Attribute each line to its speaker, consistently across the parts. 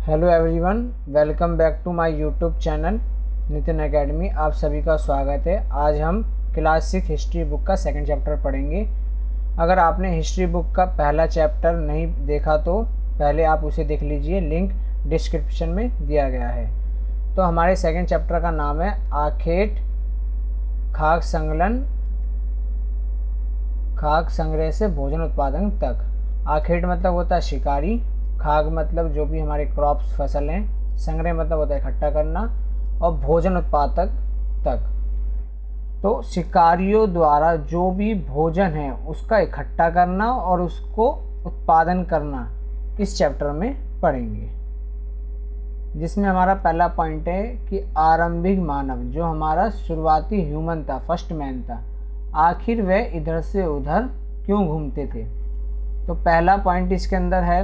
Speaker 1: Hello everyone, welcome back to my YouTube channel Nitin academy. आप सभी का स्वागत है। आज हम क्लास 6 हिस्ट्री बुक का सेकंड चैप्टर पढ़ेंगे। अगर आपने हिस्ट्री बुक का पहला चैप्टर नहीं देखा तो पहले आप उसे देख लीजिए, लिंक डिस्क्रिप्शन में दिया गया है। तो हमारे सेकंड चैप्टर का नाम है आखेट खाद्य संकलन, खाद्य संग्रह से भोजन उत्पादन तक। आखेट मतलब होता है शिकारी, खाद्य मतलब जो भी हमारे क्रॉप्स फसल हैं, संग्रह मतलब होता है इकट्ठा करना, और भोजन उत्पादक तक। तो शिकारियों द्वारा जो भी भोजन है उसका इकट्ठा करना और उसको उत्पादन करना इस चैप्टर में पढ़ेंगे, जिसमें हमारा पहला पॉइंट है कि आरंभिक मानव, जो हमारा शुरुआती ह्यूमन था, फर्स्ट मैन था, आखिर वह इधर से उधर क्यों घूमते थे। तो पहला पॉइंट इसके अंदर है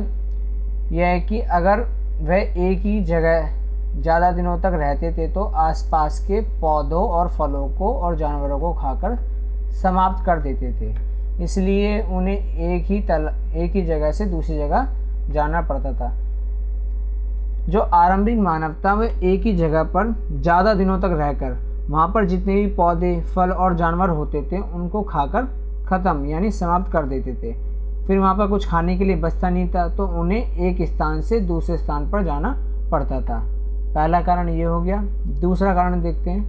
Speaker 1: यह है कि अगर वह एक ही जगह ज़्यादा दिनों तक रहते थे तो आसपास के पौधों और फलों को और जानवरों को खाकर समाप्त कर देते थे, इसलिए उन्हें एक ही जगह से दूसरी जगह जाना पड़ता था। जो आरंभिक मानव था वह एक ही जगह पर ज़्यादा दिनों तक रहकर वहाँ पर जितने भी पौधे, फल और जानवर होते थे उनको खाकर ख़त्म यानी समाप्त कर देते थे। फिर वहाँ पर कुछ खाने के लिए बचता नहीं था तो उन्हें एक स्थान से दूसरे स्थान पर जाना पड़ता था। पहला कारण ये हो गया। दूसरा कारण देखते हैं।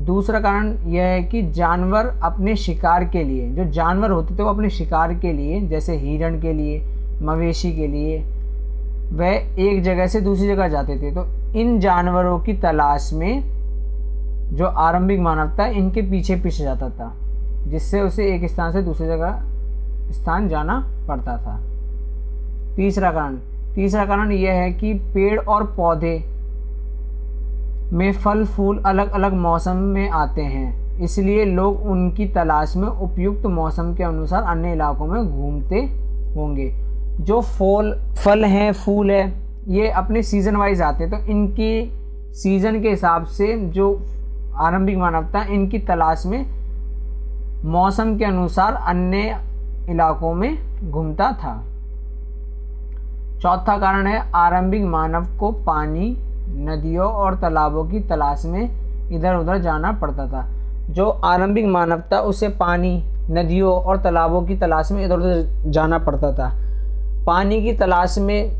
Speaker 1: दूसरा कारण यह है कि जानवर अपने शिकार के लिए, जो जानवर होते थे वो अपने शिकार के लिए, जैसे हिरण के लिए, मवेशी के लिए, वह एक जगह से दूसरी जगह जाते थे। तो इन जानवरों की तलाश में जो आरंभिक मानव था इनके पीछे पीछे जाता था, जिससे उसे एक स्थान से दूसरी जगह स्थान जाना पड़ता था। तीसरा कारण यह है कि पेड़ और पौधे में फल फूल अलग अलग मौसम में आते हैं, इसलिए लोग उनकी तलाश में उपयुक्त मौसम के अनुसार अन्य इलाकों में घूमते होंगे। जो फल हैं, फूल है, ये अपने सीज़न वाइज आते हैं, तो इनकी सीज़न के हिसाब से जो आरंभिक मानव था इनकी तलाश में मौसम के अनुसार अन्य इलाकों में घूमता था। चौथा कारण है आरंभिक मानव को पानी, नदियों और तालाबों की तलाश में इधर उधर जाना पड़ता था। जो आरंभिक मानव था उसे पानी, नदियों और तालाबों की तलाश में इधर उधर जाना पड़ता था। पानी की तलाश में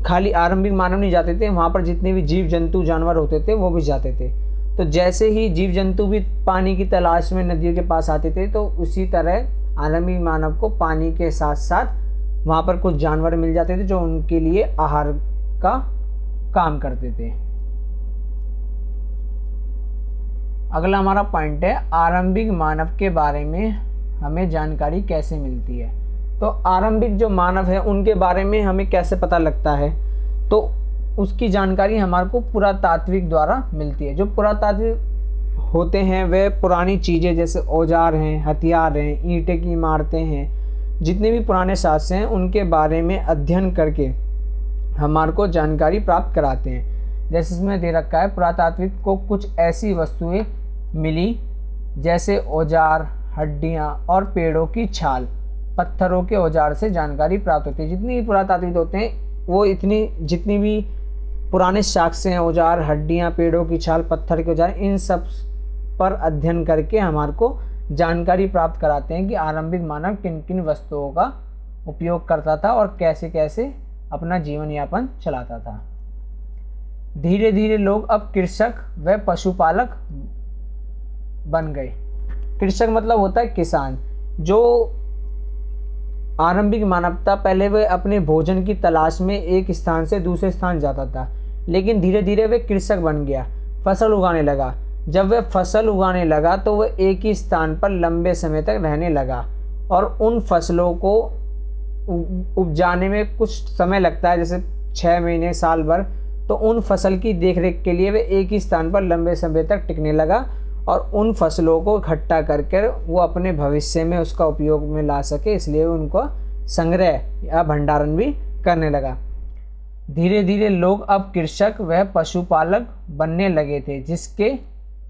Speaker 1: खाली आरंभिक मानव नहीं जाते थे, वहाँ पर जितने भी जीव जंतु जानवर होते थे वो भी जाते थे। तो जैसे ही जीव जंतु भी पानी की तलाश में नदियों के पास आते थे, तो उसी तरह आरंभिक मानव को पानी के साथ साथ वहाँ पर कुछ जानवर मिल जाते थे जो उनके लिए आहार का काम करते थे। अगला हमारा पॉइंट है आरंभिक मानव के बारे में हमें जानकारी कैसे मिलती है। तो आरंभिक जो मानव है उनके बारे में हमें कैसे पता लगता है, तो उसकी जानकारी हमारे को पुरातात्विक द्वारा मिलती है। जो पुरातात्विक होते हैं वे पुरानी चीज़ें जैसे औजार हैं, हथियार हैं, ईंटें की इमारतें हैं, जितने भी पुराने साक्ष्य हैं उनके बारे में अध्ययन करके हमारे को जानकारी प्राप्त कराते हैं। जैसे इसमें दे रखा है, पुरातात्विक को कुछ ऐसी वस्तुएं मिली जैसे औजार, हड्डियाँ और पेड़ों की छाल, पत्थरों के औजार से जानकारी प्राप्त होती है। जितनी भी पुरातात्विक होते हैं वो जितनी भी पुराने साक्ष्य हैं, औजार, हड्डियाँ, पेड़ों की छाल, पत्थर के औजार, इन सब पर अध्ययन करके हमारे को जानकारी प्राप्त कराते हैं कि आरंभिक मानव किन किन वस्तुओं का उपयोग करता था और कैसे कैसे अपना जीवन यापन चलाता था। धीरे धीरे लोग अब कृषक व पशुपालक बन गए। कृषक मतलब होता है किसान। जो आरंभिक मानवता पहले वह अपने भोजन की तलाश में एक स्थान से दूसरे स्थान जाता था, लेकिन धीरे धीरे वह कृषक बन गया, फसल उगाने लगा। जब वह फसल उगाने लगा तो वह एक ही स्थान पर लंबे समय तक रहने लगा और उन फसलों को उपजाने में कुछ समय लगता है, जैसे 6 महीने, साल भर। तो उन फसल की देखरेख के लिए वह एक ही स्थान पर लंबे समय तक टिकने लगा और उन फसलों को इकट्ठा करके वो अपने भविष्य में उसका उपयोग में ला सके, इसलिए उनको संग्रह या भंडारण भी करने लगा। धीरे धीरे लोग अब कृषक व पशुपालक बनने लगे थे, जिसके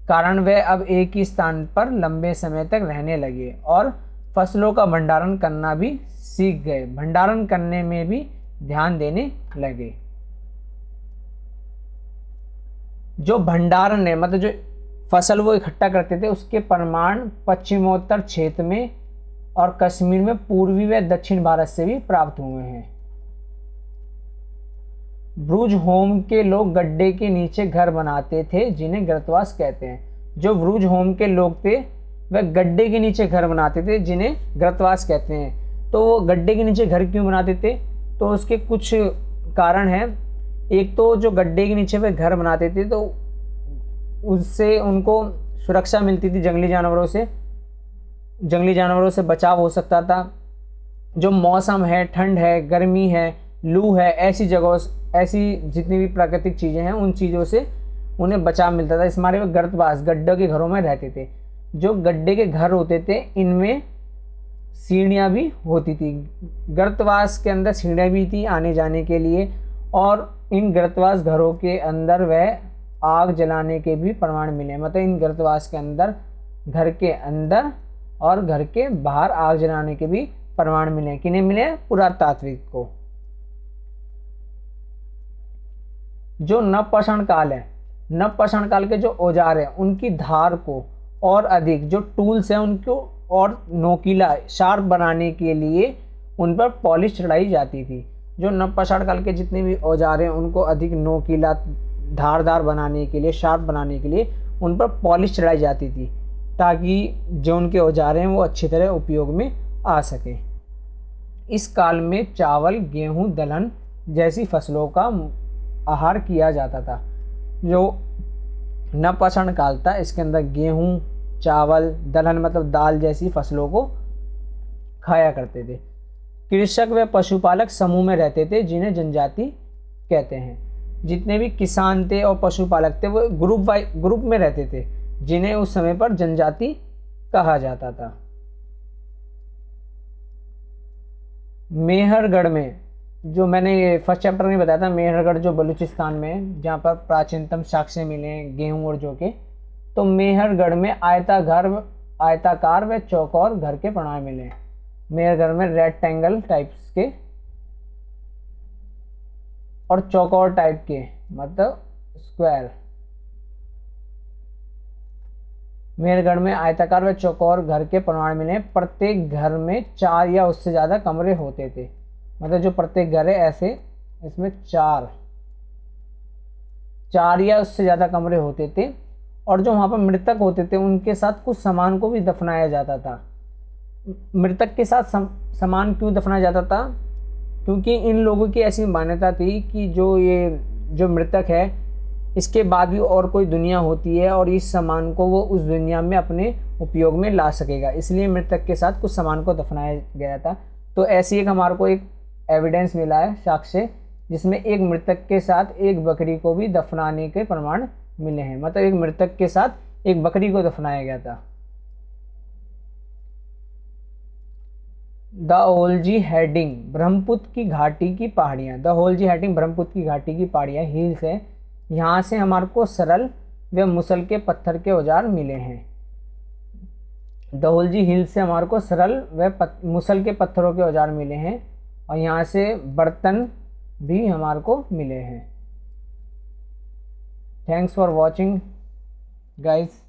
Speaker 1: कारण वे अब एक ही स्थान पर लंबे समय तक रहने लगे और फसलों का भंडारण करना भी सीख गए। भंडारण करने में भी ध्यान देने लगे। जो भंडारण है मतलब जो फसल वो इकट्ठा करते थे उसके प्रमाण पश्चिमोत्तर क्षेत्र में और कश्मीर में पूर्वी व दक्षिण भारत से भी प्राप्त हुए हैं। ब्रूज होम के लोग गड्ढे के नीचे घर बनाते थे जिन्हें गर्तवास कहते हैं। जो ब्रूज होम के लोग थे वह गड्ढे के नीचे घर बनाते थे जिन्हें गर्तवास कहते हैं। तो वो गड्ढे के नीचे घर क्यों बनाते थे, तो उसके कुछ कारण हैं। एक तो जो गड्ढे के नीचे वे घर बनाते थे तो उससे उनको सुरक्षा मिलती थी, जंगली जानवरों से बचाव हो सकता था। जो मौसम है, ठंड है, गर्मी है, लू है, ऐसी जगहों, ऐसी जितनी भी प्राकृतिक चीज़ें हैं उन चीज़ों से उन्हें बचाव मिलता था। इस मारे वो गर्तवास गड्ढे के घरों में रहते थे। जो गड्ढे के घर होते थे इनमें सीढ़ियाँ भी होती थी। गर्तवास के अंदर सीढ़ियाँ भी थी आने जाने के लिए, और इन गर्तवास घरों के अंदर वह आग जलाने के भी प्रमाण मिले। मतलब इन गर्तवास के अंदर, घर के अंदर और घर के बाहर आग जलाने के भी प्रमाण मिले। किन्हें मिले? पुरातात्विक को। जो नवपाषाण काल है, नवपाषाण काल के जो औजार हैं उनकी धार को और अधिक, जो टूल्स हैं उनको और नोकीला, शार्प बनाने के लिए उन पर पॉलिश चढ़ाई जाती थी। जो नवपाषाण काल के जितने भी औजार हैं उनको अधिक नोकीला, धारदार बनाने के लिए, शार्प बनाने के लिए उन पर पॉलिश चढ़ाई जाती थी ताकि जो उनके औजार हैं वो अच्छी तरह उपयोग में आ सके। इस काल में चावल, गेहूं, दलहन जैसी फसलों का आहार किया जाता था। जो नवपाषाण काल था इसके अंदर गेहूं, चावल, दलहन मतलब दाल जैसी फसलों को खाया करते थे। कृषक व पशुपालक समूह में रहते थे जिन्हें जनजाति कहते हैं। जितने भी किसान थे और पशुपालक थे वो ग्रुप में रहते थे जिन्हें उस समय पर जनजाति कहा जाता था। मेहरगढ़ में, जो मैंने फर्स्ट चैप्टर में बताया था, मेहरगढ़ जो बलूचिस्तान में है जहाँ पर प्राचीनतम साक्ष्य मिले हैं गेहूं और जौ के, तो मेहरगढ़ में आयताकार व चौकोर घर के प्रमाण मिले हैं। मेहरगढ़ में रेक्टेंगल टाइप्स के और चौकोर टाइप के मतलब स्क्वायर। मेहरगढ़ में आयताकार व चौकोर घर के प्रमाण मिले। प्रत्येक घर में 4 या उससे ज़्यादा कमरे होते थे। मतलब जो प्रत्येक घर है ऐसे इसमें 4 या उससे ज़्यादा कमरे होते थे। और जो वहाँ पर मृतक होते थे उनके साथ कुछ सामान को भी दफनाया जाता था। मृतक के साथ सामान क्यों दफनाया जाता था? क्योंकि इन लोगों की ऐसी मान्यता थी कि जो मृतक है इसके बाद भी और कोई दुनिया होती है और इस सामान को वो उस दुनिया में अपने उपयोग में ला सकेगा, इसलिए मृतक के साथ कुछ सामान को दफनाया गया था। तो ऐसी एक हमारे को एक एविडेंस मिला है, साक्ष्य, जिसमें एक मृतक के साथ एक बकरी को भी दफनाने के प्रमाण मिले हैं। मतलब एक मृतक के साथ एक बकरी को दफनाया गया था। दहोलजी हेडिंग ब्रह्मपुत्र की घाटी की पहाड़ियाँ। दहोलजी हेडिंग ब्रह्मपुत्र की घाटी की पहाड़ियाँ हिल्स है। यहाँ से हमारे को सरल व मुसल के पत्थर के औजार मिले हैं। दहोलजी हिल्स से हमारे को सरल व मुसल के पत्थरों के औजार मिले हैं और यहाँ से बर्तन भी हमारे को मिले हैं। Thanks for watching guys.